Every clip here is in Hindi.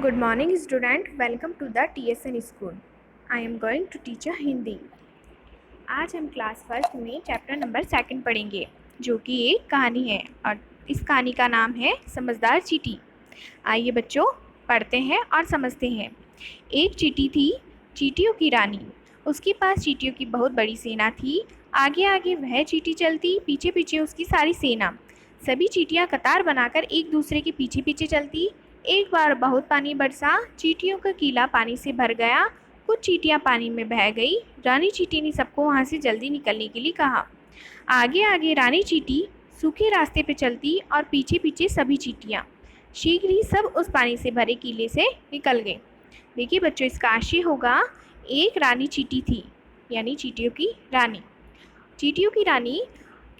Good morning student, welcome to the TSN school. I am going to teach a Hindi. आज हम क्लास फर्स्ट में चैप्टर नंबर 2 पढ़ेंगे जो कि एक कहानी है और इस कहानी का नाम है समझदार चींटी। आइए बच्चों पढ़ते हैं और समझते हैं। एक चींटी थी, चींटियों की रानी। उसके पास चींटियों की बहुत बड़ी सेना थी। आगे आगे वह चींटी चलती, पीछे पीछे उसकी सारी सेना। सभी चींटियां कतार बनाकर एक दूसरे के पीछे पीछे चलती। एक बार बहुत पानी बरसा, चींटियों का कीला पानी से भर गया। कुछ चींटियां पानी में बह गई। रानी चींटी ने सबको वहां से जल्दी निकलने के लिए कहा। आगे आगे रानी चींटी सूखे रास्ते पे चलती और पीछे पीछे सभी चींटियां। शीघ्र ही सब उस पानी से भरे कीले से निकल गए। देखिए बच्चों, इसका आशय होगा, एक रानी चींटी थी, यानी चींटियों की रानी। चींटियों की रानी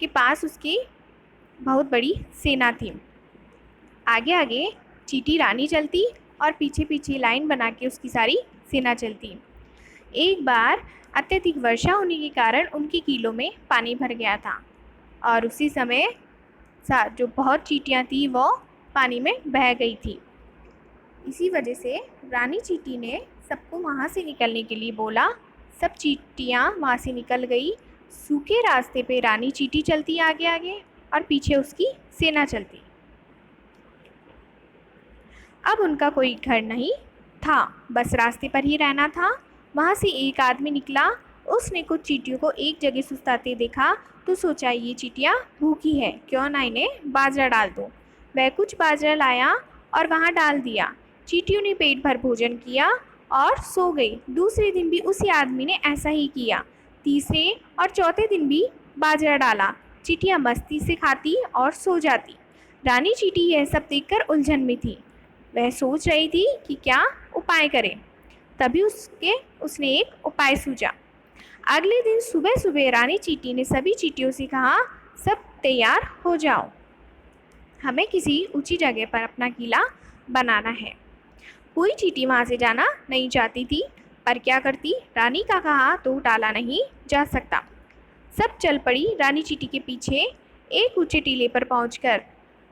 के पास उसकी बहुत बड़ी सेना थी। आगे आगे चींटी रानी चलती और पीछे पीछे लाइन बना के उसकी सारी सेना चलती। एक बार अत्यधिक वर्षा होने के कारण उनके कीलों में पानी भर गया था और उसी समय जो बहुत चींटियां थी वो पानी में बह गई थी। इसी वजह से रानी चींटी ने सबको वहाँ से निकलने के लिए बोला। सब चींटियां वहाँ से निकल गई। सूखे रास्ते पे रानी चींटी चलती आगे आगे और पीछे उसकी सेना चलती। अब उनका कोई घर नहीं था, बस रास्ते पर ही रहना था। वहाँ से एक आदमी निकला। उसने कुछ चींटियों को एक जगह सुस्ताते देखा तो सोचा, ये चींटियाँ भूखी है, क्यों ना इन्हें बाजरा डाल दूँ। वह कुछ बाजरा लाया और वहाँ डाल दिया। चींटियों ने पेट भर भोजन किया और सो गई। दूसरे दिन भी उसी आदमी ने ऐसा ही किया। तीसरे और चौथे दिन भी बाजरा डाला। चींटियाँ मस्ती से खाती और सो जाती। रानी चींटी यह सब देखकर उलझन में थी। वह सोच रही थी कि क्या उपाय करे। तभी उसने एक उपाय सूझा। अगले दिन सुबह सुबह रानी चींटी ने सभी चींटियों से कहा, सब तैयार हो जाओ, हमें किसी ऊंची जगह पर अपना किला बनाना है। कोई चींटी वहां से जाना नहीं चाहती थी, पर क्या करती, रानी का कहा तो टाला नहीं जा सकता। सब चल पड़ी रानी चींटी के पीछे। एक ऊंचे टीले पर पहुंचकर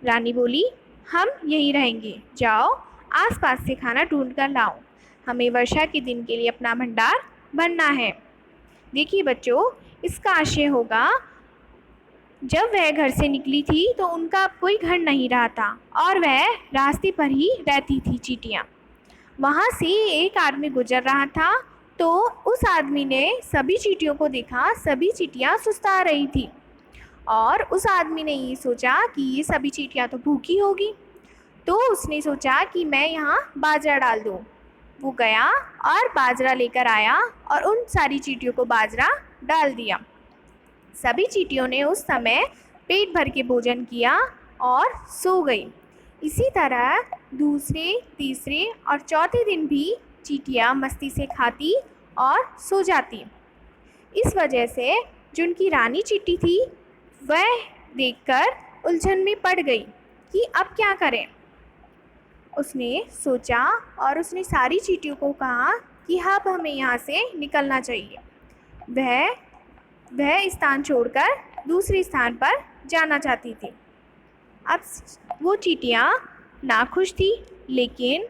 रानी बोली, हम यहीं रहेंगे, जाओ आसपास से खाना ढूंढ कर लाओ, हमें वर्षा के दिन के लिए अपना भंडार भरना है। देखिए बच्चों, इसका आशय होगा, जब वह घर से निकली थी तो उनका कोई घर नहीं रहा था और वह रास्ते पर ही रहती थी चींटियाँ। वहाँ से एक आदमी गुजर रहा था तो उस आदमी ने सभी चींटियों को देखा। सभी चींटियाँ सुस्ता रही थी और उस आदमी ने ये सोचा कि ये सभी चींटियाँ तो भूखी होगी, तो उसने सोचा कि मैं यहाँ बाजरा डाल दूँ। वो गया और बाजरा लेकर आया और उन सारी चींटियों को बाजरा डाल दिया। सभी चींटियों ने उस समय पेट भर के भोजन किया और सो गई। इसी तरह दूसरे, तीसरे और चौथे दिन भी चींटियाँ मस्ती से खाती और सो जाती। इस वजह से जो उनकी रानी चींटी थी वह देखकर उलझन में पड़ गई कि अब क्या करें। उसने सोचा और उसने सारी चींटियों को कहा कि अब हमें यहाँ से निकलना चाहिए। वह स्थान छोड़कर दूसरे स्थान पर जाना चाहती थी। अब वो चींटियाँ नाखुश थी, लेकिन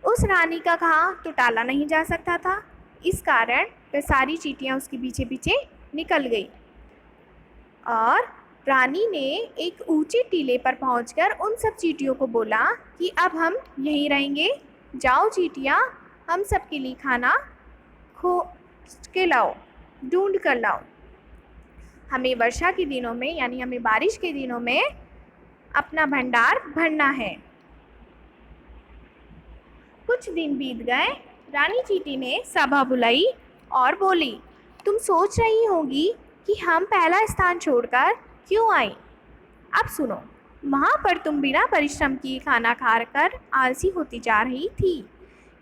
उस रानी का कहा तो टाला नहीं जा सकता था। इस कारण वह सारी चींटियाँ उसके पीछे पीछे निकल गई और रानी ने एक ऊंचे टीले पर पहुंचकर उन सब चींटियों को बोला कि अब हम यहीं रहेंगे, जाओ चींटियाँ, हम सब के लिए खाना खोज के लाओ, ढूंढ कर लाओ। हमें वर्षा के दिनों में, यानी हमें बारिश के दिनों में अपना भंडार भरना है। कुछ दिन बीत गए। रानी चींटी ने सभा बुलाई और बोली, तुम सोच रही होगी कि हम पहला स्थान छोड़कर क्यों आई। अब सुनो, वहाँ पर तुम बिना परिश्रम किए खाना खाकर आलसी होती जा रही थी।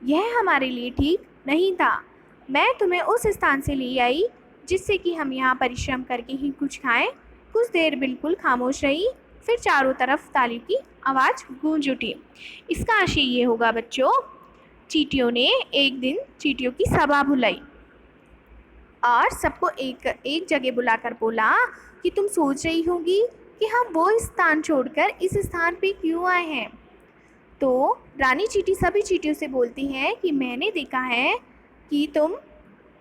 यह हमारे लिए ठीक नहीं था। मैं तुम्हें उस स्थान से ले आई जिससे कि हम यहाँ परिश्रम करके ही कुछ खाएं। कुछ देर बिल्कुल खामोश रही, फिर चारों तरफ तालियों की आवाज़ गूंज उठी। इसका आशय ये होगा बच्चों, चींटियों ने एक दिन चींटियों की सभा बुलाई और सबको एक जगह बुलाकर बोला कि तुम सोच रही होगी कि हम वो स्थान छोड़कर इस स्थान पे क्यों आए हैं। तो रानी चींटी सभी चींटियों से बोलती है कि मैंने देखा है कि तुम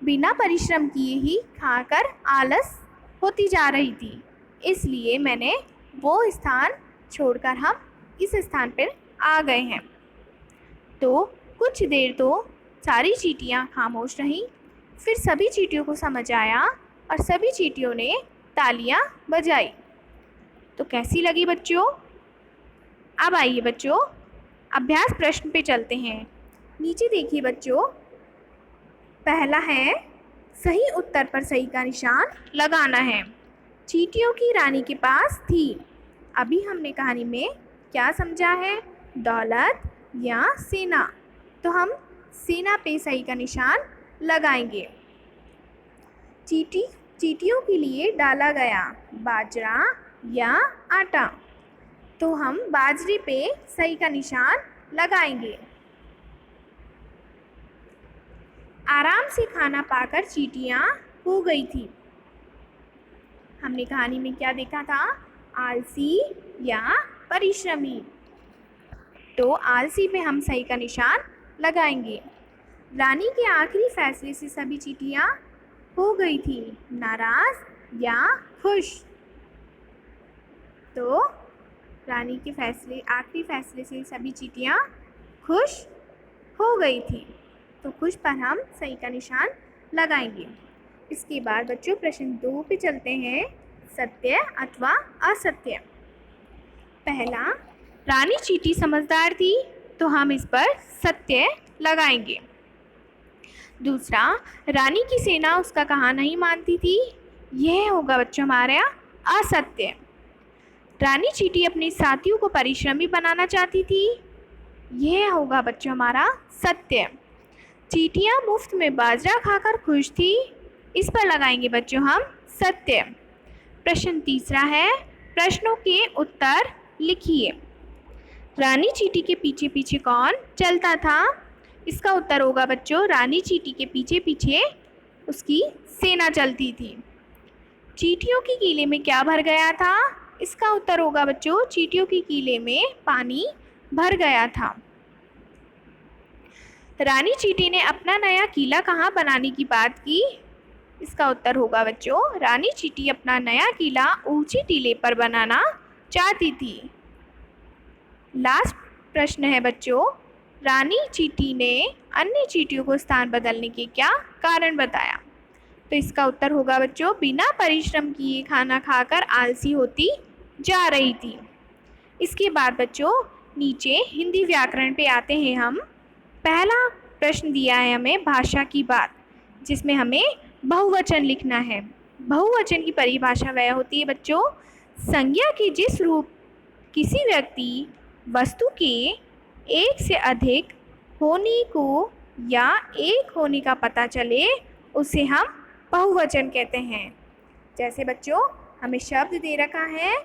बिना परिश्रम किए ही खाकर आलस होती जा रही थी, इसलिए मैंने वो स्थान छोड़कर हम इस स्थान पर आ गए हैं। तो कुछ देर तो सारी चींटियाँ खामोश रहीं, फिर सभी चींटियों को समझ आया और सभी चींटियों ने तालियां बजाई। तो कैसी लगी बच्चों? अब आइए बच्चों अभ्यास प्रश्न पे चलते हैं। नीचे देखिए बच्चों, पहला है सही उत्तर पर सही का निशान लगाना है। चींटियों की रानी के पास थी। अभी हमने कहानी में क्या समझा है? दौलत या सेना। तो हम सेना पे सही का निशान लगाएंगे। चींटियों के लिए डाला गया बाजरा या आटा। तो हम बाजरे पे सही का निशान लगाएंगे। आराम से खाना पाकर चींटियां हो गई थी। हमने कहानी में क्या देखा था? आलसी या परिश्रमी। तो आलसी पे हम सही का निशान लगाएंगे। रानी के आखिरी फैसले से सभी चींटियां हो गई थी, नाराज या खुश। तो रानी के आखिरी फैसले से सभी चींटियां खुश हो गई थी। तो खुश पर हम सही का निशान लगाएंगे। इसके बाद बच्चों प्रश्न 2 पे चलते हैं, सत्य अथवा असत्य। पहला, रानी चींटी समझदार थी, तो हम इस पर सत्य लगाएंगे। दूसरा, रानी की सेना उसका कहा नहीं मानती थी, यह होगा बच्चों हमारा असत्य। रानी चींटी अपने साथियों को परिश्रमी बनाना चाहती थी, यह होगा बच्चों हमारा सत्य। चींटियां मुफ्त में बाजरा खाकर खुश थी, इस पर लगाएंगे बच्चों हम सत्य। प्रश्न तीसरा है, प्रश्नों के उत्तर लिखिए। रानी चींटी के पीछे पीछे कौन चलता था? इसका उत्तर होगा बच्चों रानी चींटी के पीछे पीछे उसकी सेना चलती थी। चींटियों की कीले में क्या भर गया था? इसका उत्तर होगा बच्चों चींटियों की कीले में पानी भर गया था। रानी चींटी ने अपना नया कीला कहाँ बनाने की बात की? इसका उत्तर होगा बच्चों रानी चींटी अपना नया कीला ऊंची टीले पर बनाना चाहती थी। लास्ट प्रश्न है बच्चों, रानी चींटी ने अन्य चींटियों को स्थान बदलने के क्या कारण बताया? तो इसका उत्तर होगा बच्चों बिना परिश्रम किए खाना खाकर आलसी होती जा रही थी। इसके बाद बच्चों नीचे हिंदी व्याकरण पे आते हैं हम। पहला प्रश्न दिया है हमें भाषा की बात, जिसमें हमें बहुवचन लिखना है। बहुवचन की परिभाषा वह होती है बच्चों, संज्ञा के जिस रूप किसी व्यक्ति वस्तु के एक से अधिक होने को या एक होने का पता चले, उसे हम बहुवचन कहते हैं। जैसे बच्चों हमें शब्द दे रखा है,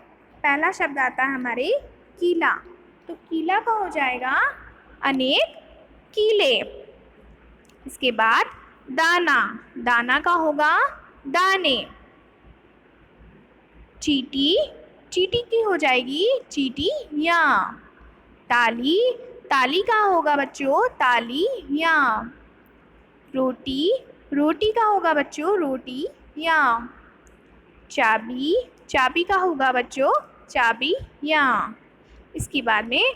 पहला शब्द आता है हमारे कीला, तो कीला का हो जाएगा अनेक कीले। इसके बाद दाना, दाना का होगा दाने। चींटी, चींटी की हो जाएगी चींटियाँ। ताली, ताली का होगा बच्चों तालियाँ। रोटी, रोटी का होगा बच्चों रोटियाँ। चाबी, चाबी का होगा बच्चों चाबियाँ। इसके बाद में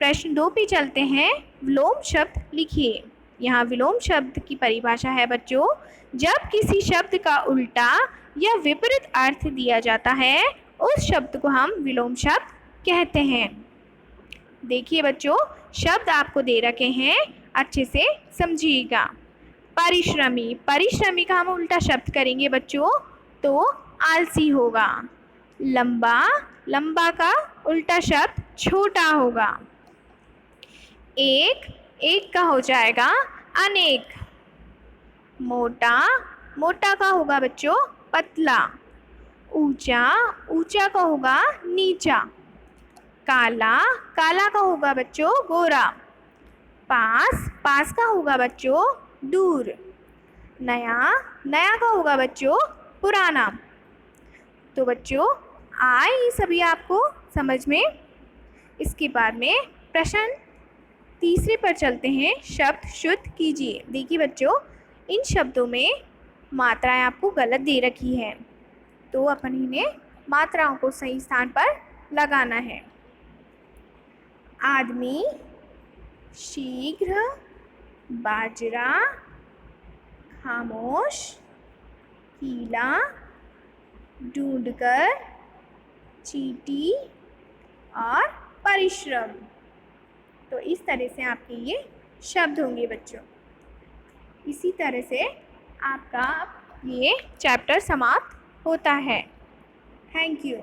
प्रश्न 2 पे चलते हैं, विलोम शब्द लिखिए। यहाँ विलोम शब्द की परिभाषा है बच्चों, जब किसी शब्द का उल्टा या विपरीत अर्थ दिया जाता है, उस शब्द को हम विलोम शब्द कहते हैं। देखिए बच्चों शब्द आपको दे रखे हैं, अच्छे से समझिएगा। परिश्रमी, परिश्रमी का हम उल्टा शब्द करेंगे बच्चों तो आलसी होगा। लंबा, लंबा का उल्टा शब्द छोटा होगा। एक, एक का हो जाएगा अनेक। मोटा, मोटा का होगा बच्चों पतला। ऊंचा, ऊंचा का होगा नीचा। काला, काला का होगा बच्चों गोरा। पास, पास का होगा बच्चों दूर। नया, नया का होगा बच्चों पुराना। तो बच्चों आए ये सभी आपको समझ में। इसके बाद में प्रश्न तीसरे पर चलते हैं, शब्द शुद्ध कीजिए। देखिए बच्चों, इन शब्दों में मात्राएं आपको गलत दे रखी है, तो अपन इन्हें मात्राओं को सही स्थान पर लगाना है। आदमी, शीघ्र, बाजरा, खामोश, कीला, ढूंढकर, चींटी और परिश्रम। तो इस तरह से आपके ये शब्द होंगे बच्चों। इसी तरह से आपका ये चैप्टर समाप्त होता है। Thank you.